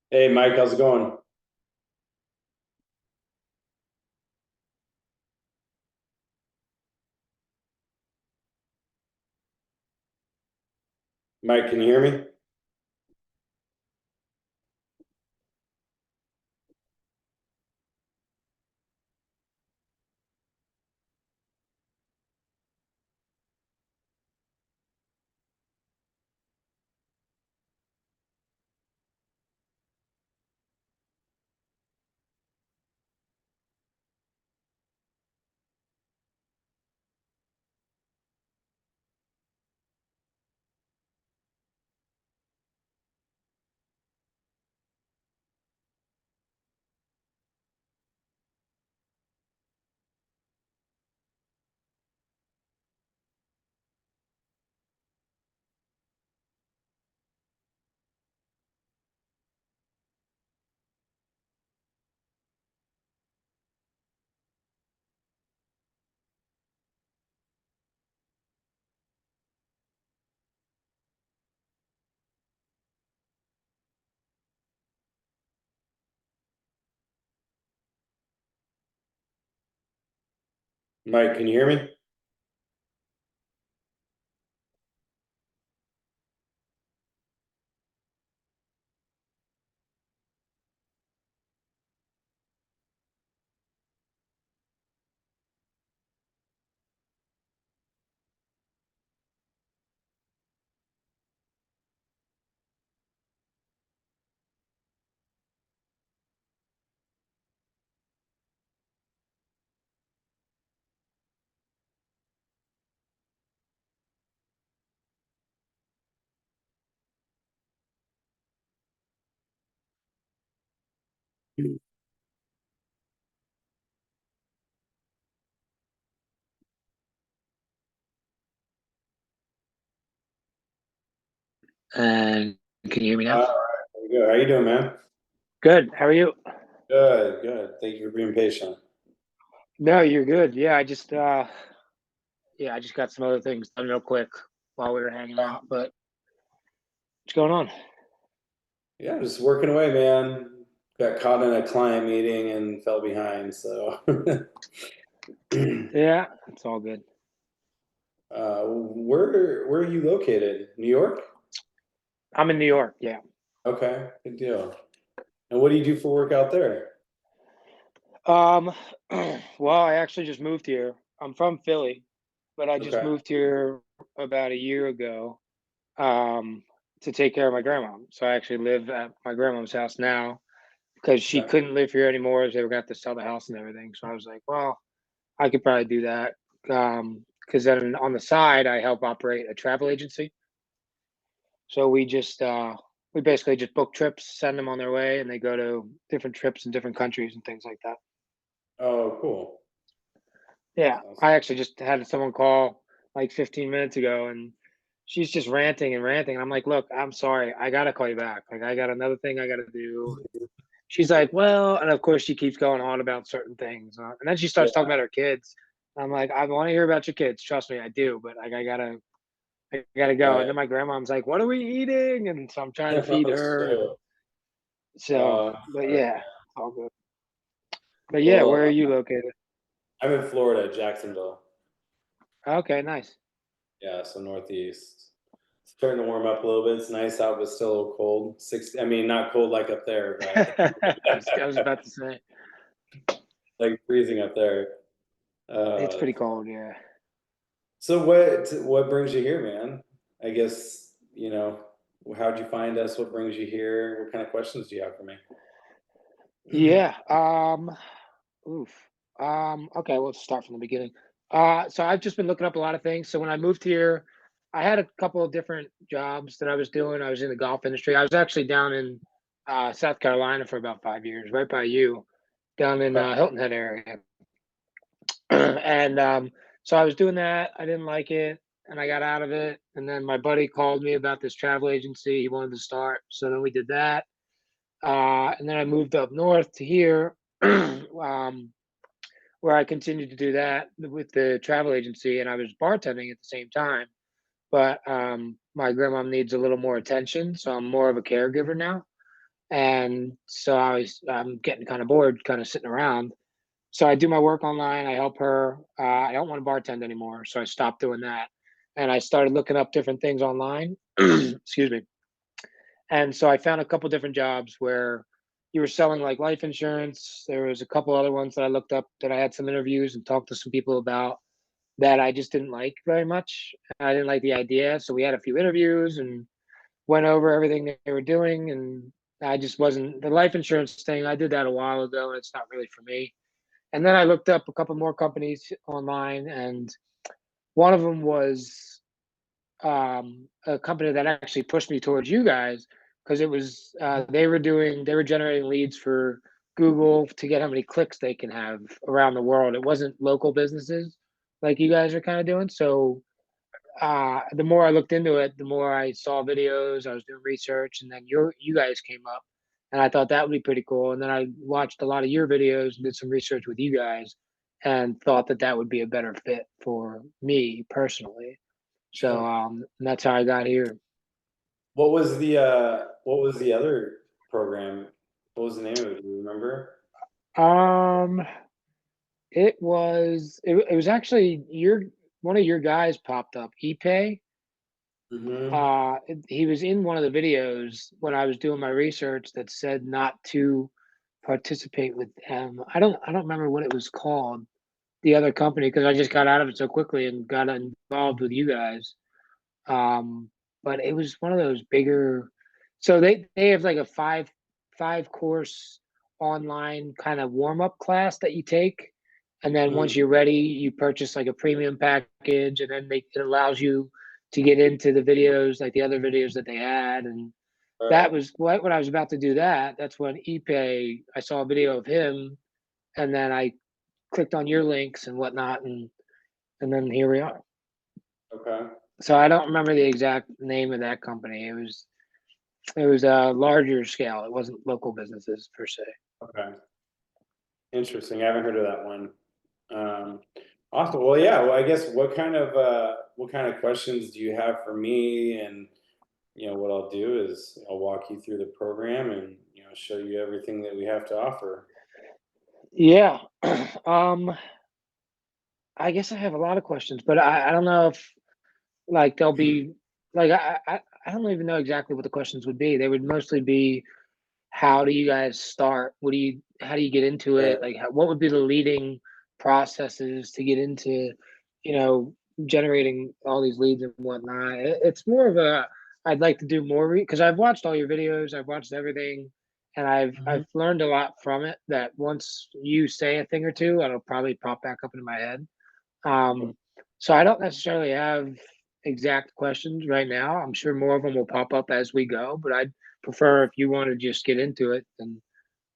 Hey Mike, how's it going? Mike, can you hear me? Mike, can you hear me? And can you hear me now? All right, very good. How you doing, man? Good. How are you? Good, good. Thank you for being patient. No, you're good. I just got some other things done real quick while we were hanging out. But what's going on? Yeah, just working away, man. Got caught in a client meeting and fell behind. So, Yeah, it's all good. where are you located? New York? I'm in New York. Yeah. Okay, good deal. And what do you do for work out there? Um, well, I actually just moved here. I'm from Philly, but I just Okay, moved here about a year ago, um, to take care of my grandma. So I actually live at my grandma's house now because she okay. couldn't live here anymore. They were going to have to sell the house and everything. So I was like, well, I could probably do that. Because then on the side, I help operate a travel agency. So we basically just book trips, send them on their way, and they go to different trips in different countries and things like that. Oh, cool. Yeah, Awesome. I actually just had someone call like 15 minutes ago, and she's just ranting and ranting. And I'm like, look, I'm sorry, I gotta call you back. Like, I got another thing I gotta do. She's like, well, and of course she keeps going on about certain things, and then she Yeah, starts talking about her kids. I'm like, I want to hear about your kids. Trust me, I do, but like, I gotta go. And right. then my grandmom's like, what are we eating? And so I'm trying to feed Oh, her. And shoot. so, but Sorry, yeah, man. all good. But yeah, Well, where are you located? I'm in Florida, Jacksonville. Okay, nice. Yeah, so northeast. It's starting to warm up a little bit. It's nice out, but still a little cold. 60, I mean, not cold like up there, but I was about to say like freezing up there. it's Uh, pretty cold. Yeah. so what brings you here, man? I guess, how'd you find us? What brings you here? What kind of questions do you have for me? Yeah. Oof. Okay, let's start from the beginning. So I've just been looking up a lot of things. So when I moved here, I had a couple of different jobs that I was doing. I was in the golf industry. I was actually down in South Carolina for about 5 years, right by you, down in Okay. Hilton Head area. And so I was doing that. I didn't like it, and I got out of it. And then my buddy called me about this travel agency. He wanted to start, so then we did that. And then I moved up north to here. Where I continued to do that with the travel agency, and I was bartending at the same time. But my grandma needs a little more attention, so I'm more of a caregiver now. And so I'm getting kind of bored, kind of sitting around. So I do my work online. I help her. I don't want to bartend anymore, so I stopped doing that, and I started looking up different things online. Excuse me. And so I found a couple different jobs where you were selling like life insurance. There was a couple other ones that I looked up that I had some interviews and talked to some people about that I just didn't like very much. I didn't like the idea. So we had a few interviews and went over everything they were doing. And I just wasn't the life insurance thing. I did that a while ago and it's not really for me. And then I looked up a couple more companies online, and one of them was a company that actually pushed me towards you guys because it was they were generating leads for Google to get how many clicks they can have around the world. It wasn't local businesses like you guys are kind of doing. So the more I looked into it, the more I saw videos. I was doing research, and then you guys came up, and I thought that would be pretty cool. And then I watched a lot of your videos and did some research with you guys, and thought that that would be a better fit for me personally. So Sure. and that's how I got here. what was the other program? What was the name of it? Do you remember? Um, it was actually your one of your guys popped up, ePay. Mm-hmm. He was in one of the videos when I was doing my research that said not to participate with them. I don't remember what it was called, the other company, because I just got out of it so quickly and got involved with you guys. Um, but it was one of those bigger. So they have like a five course online kind of warm up class that you take, and then once Mm-hmm. you're ready, you purchase like a premium package, and then it allows you to get into the videos like the other videos that they had. And that Right. was what when I was about to do that. That's when ePay. I saw a video of him, and then I clicked on your links and whatnot, and then here we are. Okay. So I don't remember the exact name of that company. It was a larger scale. It wasn't local businesses per se. Okay. Interesting. I haven't heard of that one. Um, awesome. Well, yeah. Well, I guess what kind of questions do you have for me? And what I'll do is I'll walk you through the program and show you everything that we have to offer. Yeah. um, I guess I have a lot of questions, but I don't know if like they'll be like I don't even know exactly what the questions would be. They would mostly be how do you guys start? How do you get into Right. it? Like what would be the leading processes to get into, you know, generating all these leads and whatnot? It's more of a I'd like to do more because I've watched all your videos, I've watched everything, and Mhm. I've learned a lot from it. That once you say a thing or two, it'll probably pop back up into my head. Okay. Um, so I don't necessarily have exact questions right now. I'm sure more of them will pop up as we go, but I'd prefer if you want to just get into it, then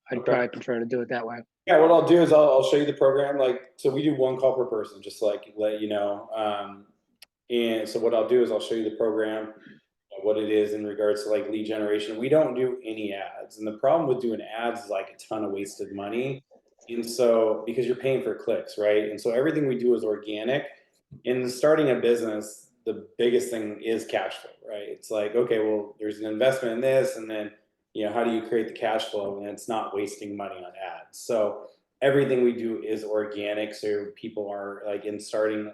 I'd Okay. probably prefer to do it that way. Yeah, what I'll do is I'll show you the program. Like, so we do one call per person, just like let you know. And so what I'll do is I'll show you the program, what it is in regards to like lead generation. We don't do any ads. And the problem with doing ads is like a ton of wasted money. And so because you're paying for clicks, right? And so everything we do is organic. In starting a business, the biggest thing is cash flow, right? It's like, okay, well, there's an investment in this, and then how do you create the cash flow and it's not wasting money on ads? So everything we do is organic. So people are like in starting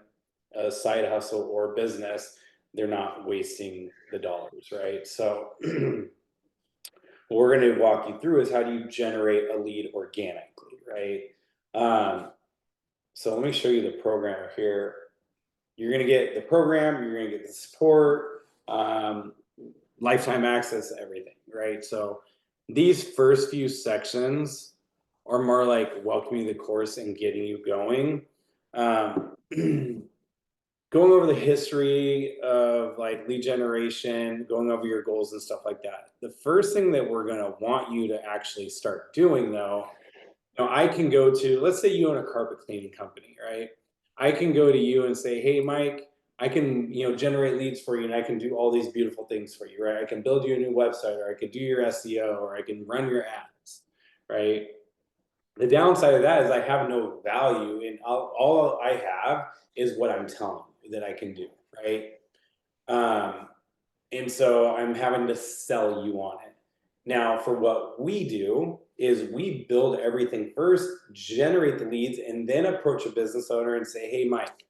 a side hustle or business, they're not wasting the dollars, right? So what we're going to walk you through is how do you generate a lead organically, right? Um, so let me show you the program here. You're going to get the program, you're going to get the support, lifetime access, everything, right? So these first few sections are more like welcoming the course and getting you going. Um, going over the history of like lead generation, going over your goals and stuff like that. The first thing that we're going to want you to actually start doing though, I can go to, let's say you own a carpet cleaning company, right? I can go to you and say, hey, Mike, I can, generate leads for you and I can do all these beautiful things for you, right? I can build you a new website or I could do your SEO or I can run your ads, right? The downside of that is I have no value and all I have is what I'm telling you that I can do, right? Um, and so I'm having to sell you on it. Now, for what we do is we build everything first, generate the leads, and then approach a business owner and say, hey, Mike,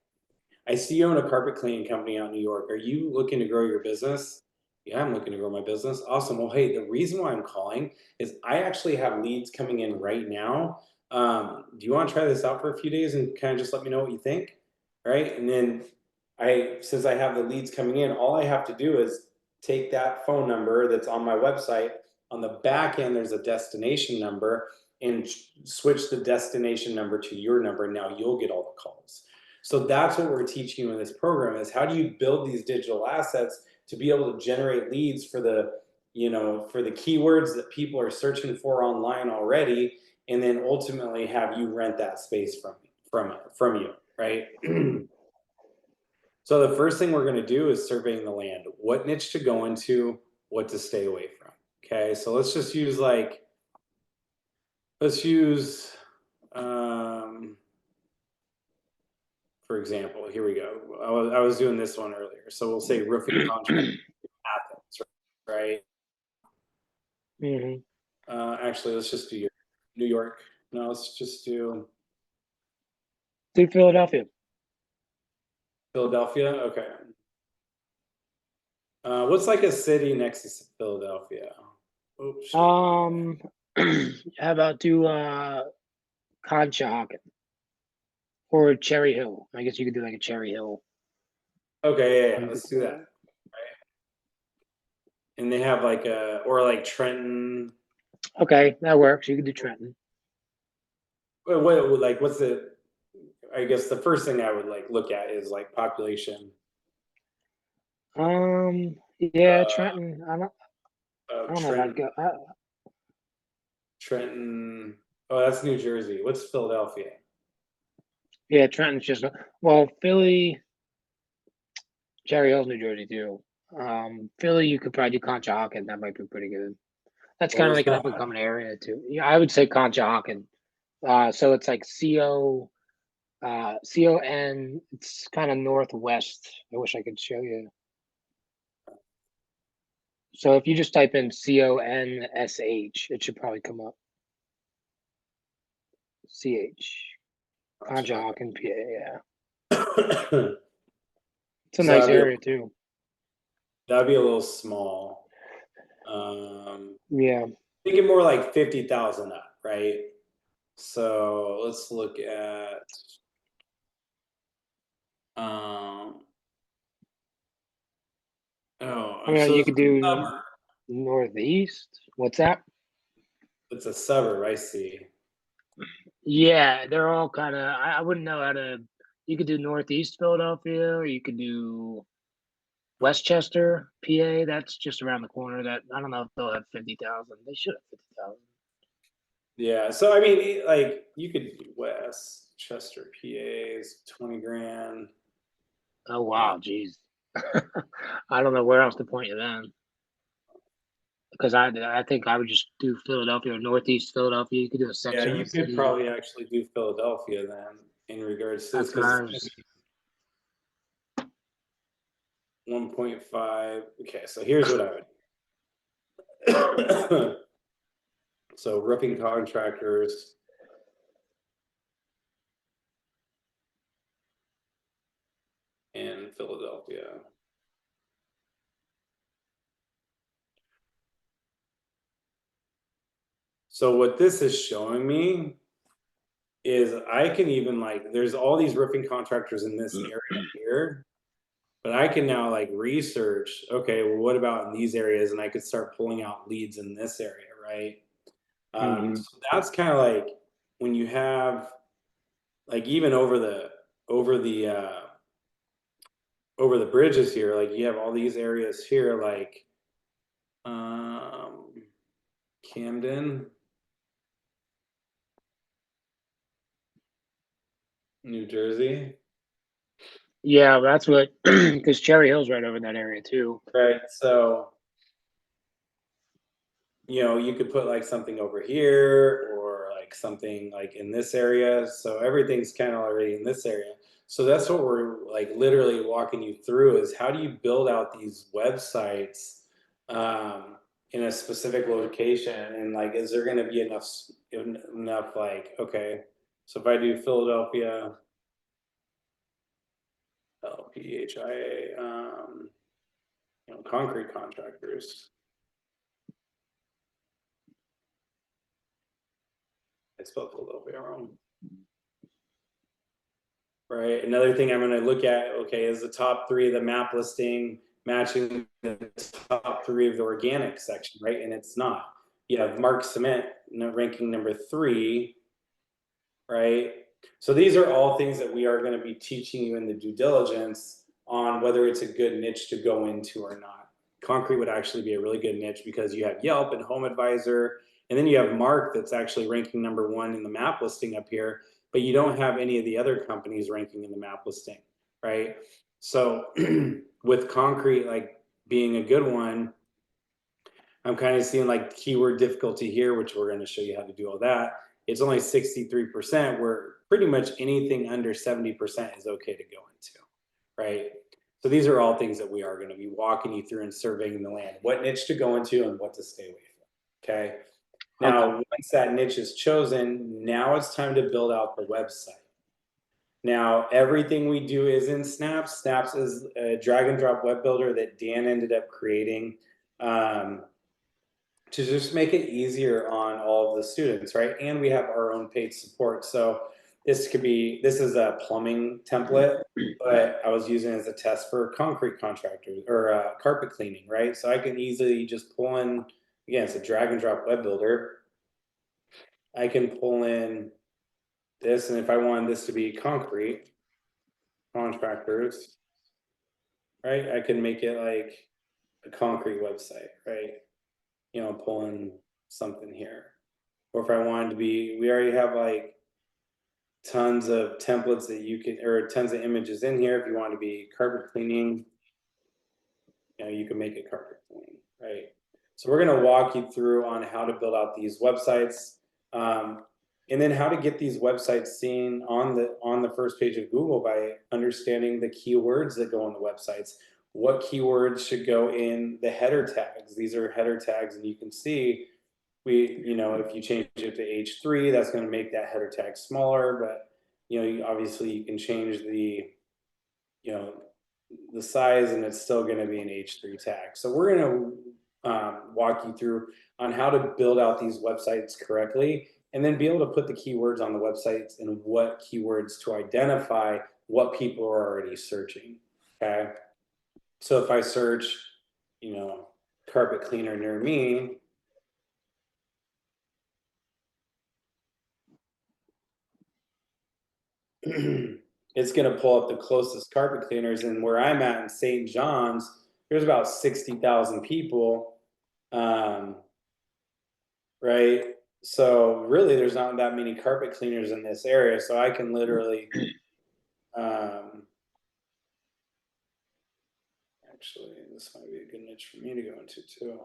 I see you own a carpet cleaning company out in New York. Are you looking to grow your business? Yeah, I'm looking to grow my business. Awesome. Well, hey, the reason why I'm calling is I actually have leads coming in right now. Do you want to try this out for a few days and kind of just let me know what you think? Right. And then since I have the leads coming in, all I have to do is take that phone number that's on my website. On the back end, there's a destination number, and switch the destination number to your number. Now you'll get all the calls. So that's what we're teaching you in this program, is how do you build these digital assets to be able to generate leads for the, for the keywords that people are searching for online already, and then ultimately have you rent that space from you, right? So the first thing we're going to do is surveying the land. What niche to go into, what to stay away from. Okay, so let's just use for example, here we go. I was doing this one earlier. So we'll say roofing contract Athens, right? Actually, let's just do New York. No, let's just do Philadelphia. Philadelphia. Okay. What's like a city next to Philadelphia? Oops. How about Conshohocken or Cherry Hill? I guess you could do like a Cherry Hill. Okay, yeah, let's do that. Right. And they have like or like Trenton. Okay, that works. You could do Trenton. What's the? I guess the first thing I would look at is like population. Yeah, Trenton. I don't know if I'd Trenton. go. Trenton. Oh, that's New Jersey. What's Philadelphia? Yeah, Trenton's just Philly. Cherry Hill's New Jersey too. Philly, you could probably do Conshohocken. That might be pretty good. That's kind of like an up and coming area too. Yeah, I would say Conshohocken. So it's like CON. It's kind of northwest. I wish I could show you. So if you just type in CONSH, it should probably come up. CH. Conshohocken, PA. Yeah, it's a So nice area too. That'd be a little small. Yeah. Thinking more like 50,000 up, right? So let's look at I mean, you could do northeast. What's that? It's a suburb, I see. Yeah, they're all kind of. I wouldn't know how to. You could do northeast Philadelphia, or you could do Westchester, PA. That's just around the corner. That I don't know if they'll have 50,000. They should have 50,000. Yeah, so I mean, like you could do Westchester, PA's 20 grand. Oh wow, geez. I don't know where else to point you then. Because I think I would just do Philadelphia or northeast Philadelphia. You could do a section Yeah, of you the could city. probably actually do Philadelphia then in regards to this, because 1.5. Okay, so here's what I would. So roofing contractors. In Philadelphia. So what this is showing me is I can even there's all these roofing contractors in this area here, but I can now research, okay, well, what about in these areas? And I could start pulling out leads in this area, right? So that's kind of like when you have even over the bridges here, you have all these areas here, Camden, New Jersey. Yeah, that's what because Cherry Hill's right over in that area too. Right. So, you could put something over here or something in this area. So everything's kind of already in this area. So that's what we're literally walking you through, is how do you build out these websites in a specific location, and like, is there going to be enough like, okay, so if I do Philadelphia, LPHIA, concrete contractors. I spelled Philadelphia wrong. Right. Another thing I'm going to look at, okay, is the top 3 of the map listing matching the top 3 of the organic section, right? And it's not. You have Mark Cement ranking number 3, right? So these are all things that we are going to be teaching you in the due diligence on whether it's a good niche to go into or not. Concrete would actually be a really good niche because you have Yelp and Home Advisor, and then you have Mark that's actually ranking number 1 in the map listing up here, but you don't have any of the other companies ranking in the map listing, right? So with concrete like being a good one, I'm kind of seeing like keyword difficulty here, which we're going to show you how to do all that. It's only 63%, where pretty much anything under 70% is okay to go into, right? So these are all things that we are going to be walking you through and surveying the land, what niche to go into and what to stay away from, okay? Now, once that niche is chosen, now it's time to build out the website. Now, everything we do is in Snaps. Snaps is a drag and drop web builder that Dan ended up creating. To just make it easier on all of the students, right? And we have our own paid support. So this is a plumbing template, but I was using it as a test for concrete contractors or carpet cleaning, right? So I can easily just pull in, again, it's a drag and drop web builder. I can pull in this, and if I wanted this to be concrete contractors, right? I can make it like a concrete website, right? Pulling something here. Or if I wanted to be, we already have like tons of templates that you can, or tons of images in here. If you want to be carpet cleaning, you can make it carpet cleaning, right? So we're going to walk you through on how to build out these websites, and then how to get these websites seen on the first page of Google by understanding the keywords that go on the websites. What keywords should go in the header tags? These are header tags, and you can see if you change it to H3, that's going to make that header tag smaller, but obviously you can change the size and it's still going to be an H3 tag. So we're going to walk you through on how to build out these websites correctly, and then be able to put the keywords on the websites and what keywords to identify what people are already searching. Okay. So if I search, carpet cleaner near me, it's going to pull up the closest carpet cleaners. And where I'm at in St. John's, there's about 60,000 people. Right. So really there's not that many carpet cleaners in this area. So I can literally, actually, this might be a good niche for me to go into too.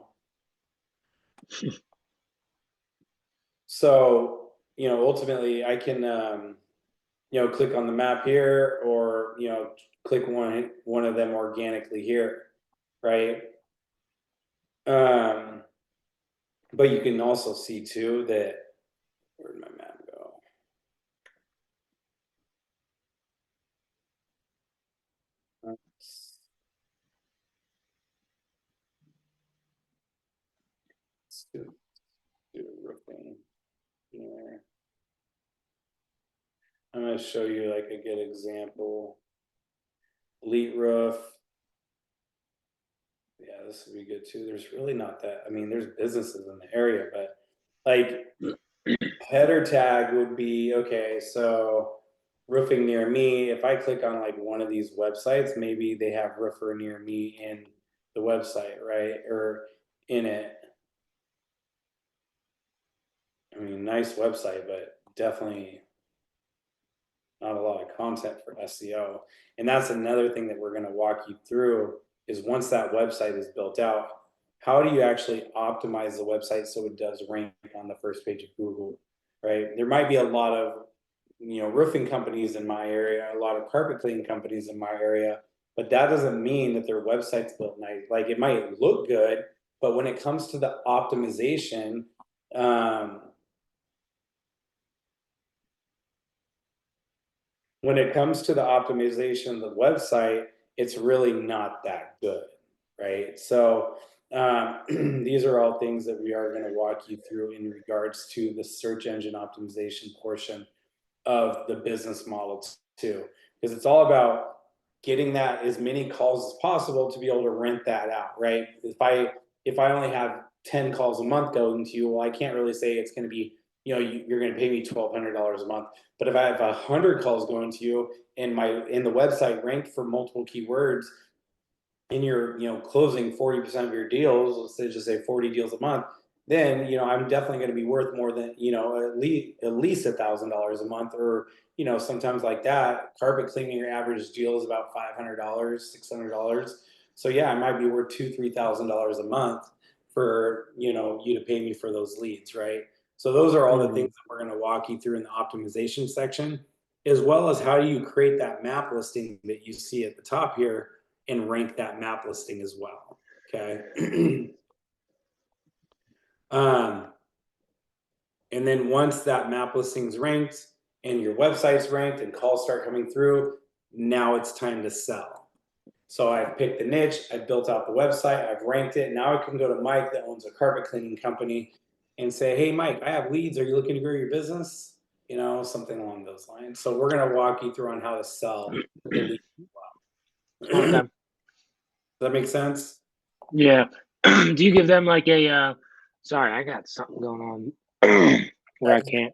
So, ultimately I can, click on the map here, or, click one of them organically here, right? But you can also see too that, where'd my map go? Let's do roofing here. I'm going to show you like a good example. Elite roof. Yeah, this would be good too. There's really not that. I mean, there's businesses in the area, but like header tag would be, okay, so roofing near me. If I click on like one of these websites, maybe they have roofer near me in the website, right? Or in it. I mean, nice website, but definitely not a lot of content for SEO. And that's another thing that we're going to walk you through, is once that website is built out, how do you actually optimize the website so it does rank on the first page of Google, right? There might be a lot of, roofing companies in my area, a lot of carpet cleaning companies in my area, but that doesn't mean that their website's built nice. Like, it might look good, but But when it comes to the optimization, when it comes to the optimization of the website, it's really not that good, right? So these are all things that we are going to walk you through in regards to the search engine optimization portion of the business model too, because it's all about getting that as many calls as possible to be able to rent that out, right? If I only have 10 calls a month going to you, well, I can't really say it's going to be, you're going to pay me $1,200 a month. But if I have 100 calls going to you and the website ranked for multiple keywords, and you're closing 40% of your deals, let's say just say 40 deals a month, then I'm definitely going to be worth more than at least $1,000 a month, or sometimes like that. Carpet cleaning, your average deal is about $500, $600. So yeah, I might be worth $2,000-$3,000 a month for you to pay me for those leads, right? So those are all the things that we're going to walk you through in the optimization section, as well as how do you create that map listing that you see at the top here and rank that map listing as well. Okay. And then once that map listing's ranked and your website's ranked and calls start coming through, now it's time to sell. So I've picked the niche, I've built out the website, I've ranked it. Now I can go to Mike that owns a carpet cleaning company and say, hey, Mike, I have leads. Are you looking to grow your business? Something along those lines. So we're going to walk you through on how to sell the lead as well. Okay. Does that make sense? Yeah. Do you give them like a sorry, I got something going on where I can't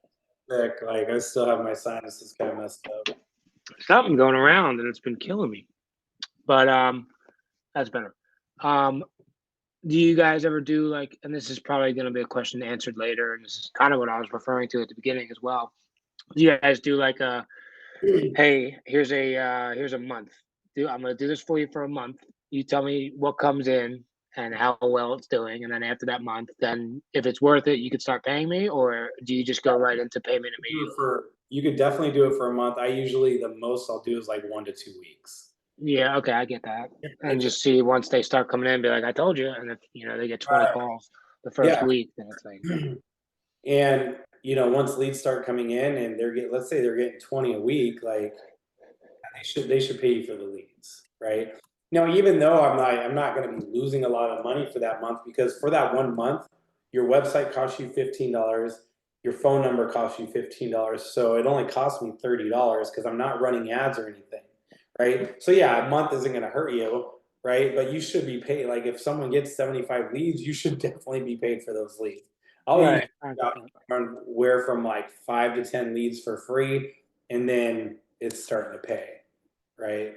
Sick. Like I still have my sinuses kind of messed up. something going around and it's been killing me. But that's better. Um do you guys ever do like, and this is probably gonna be a question answered later, and this is kind of what I was referring to at the beginning as well. Do you guys do like a, hey, here's a month. I'm gonna do this for you for a month. You tell me what comes in and how well it's doing, and then after that month, then if it's worth it, you could start paying me, or do you just go right into payment immediately? You could definitely do it for a month. I usually the most I'll do is like 1 to 2 weeks. Yeah, okay, I get that. And just see once they start coming in, be like, I told you, and if they get 20 Right. calls the first Yeah. week, then it's like, And once leads start coming in and let's say they're getting 20 a week, like they should pay you for the leads, right? Now, even though I'm not going to be losing a lot of money for that month, because for that 1 month, your website costs you $15, your phone number costs you $15, so it only costs me $30 because I'm not running ads or anything, right? So yeah, a month isn't going to hurt you, right? But you should be paid. Like if someone gets 75 leads, you should definitely be paid for those leads. I'll usually right, I get that. where from like 5 to 10 leads for free, and then it's starting to pay, right?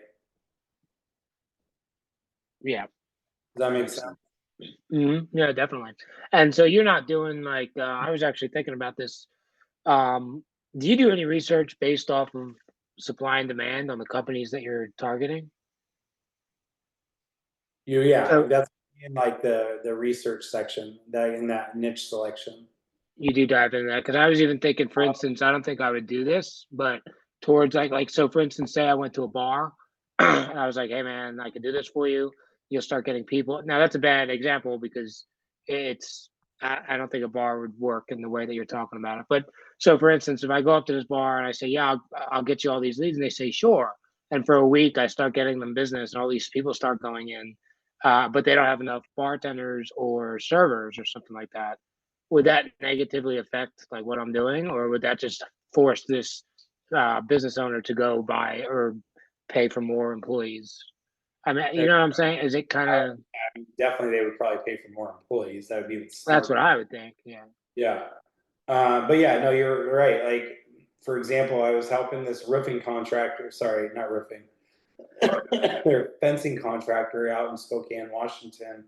Yeah, Does that make makes sense? sense. Yeah, definitely. And so you're not doing like, I was actually thinking about this. Um, do you do any research based off of supply and demand on the companies that you're targeting? Yeah, So that's in like the research section, that in that niche selection. you do dive into that because I was even thinking, for instance, I don't think I would do this, but towards like so, for instance, say I went to a bar and I was like, "Hey, man, I could do this for you." You'll start getting people. Now that's a bad example because it's I don't think a bar would work in the way that you're talking about it. But so, for instance, if I go up to this bar and I say, "Yeah, I'll get you all these leads," and they say, "Sure," and for a week I start getting them business, and all these people start going in, but they don't have enough bartenders or servers or something like that. Would that negatively affect like what I'm doing, or would that just force this business owner to go buy or pay for more employees? I mean, you know what I'm saying? Is it kind of Definitely, they would probably pay for more employees. That would be the that's smart. what I would think. Yeah. Yeah. But yeah, no, you're right. Like, for example, I was helping this roofing contractor, sorry, not roofing, their fencing contractor out in Spokane, Washington.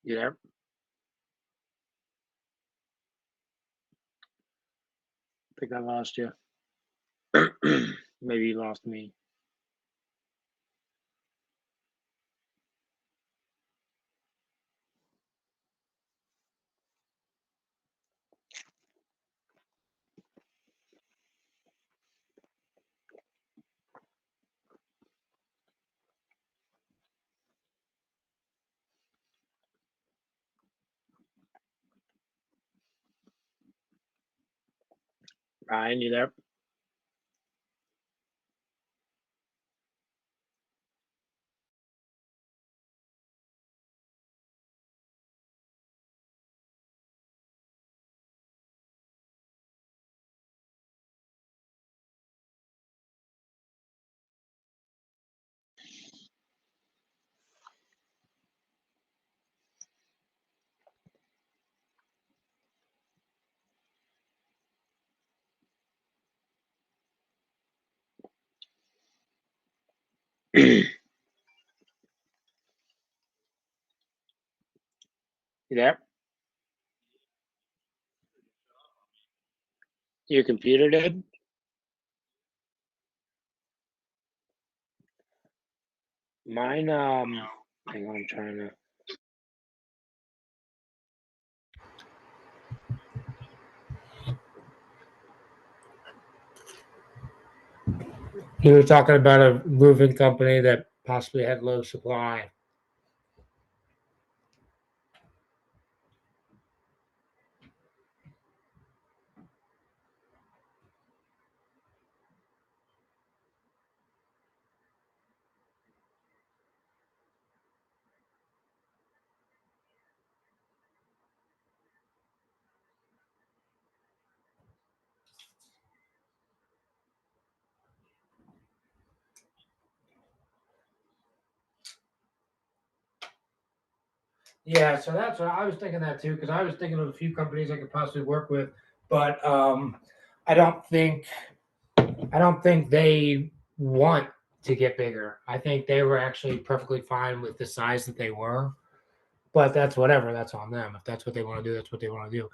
Yeah. I think I lost you. Maybe you lost me. Ryan, you there? You there? Your computer did? Mine, hang on, I'm trying to. You were talking about a moving company that possibly had low supply. Yeah, so that's what I was thinking that too, because I was thinking of a few companies I could possibly work with, but I don't think they want to get bigger. I think they were actually perfectly fine with the size that they were, but that's whatever. That's on them. If that's what they want to do, that's what they want to do.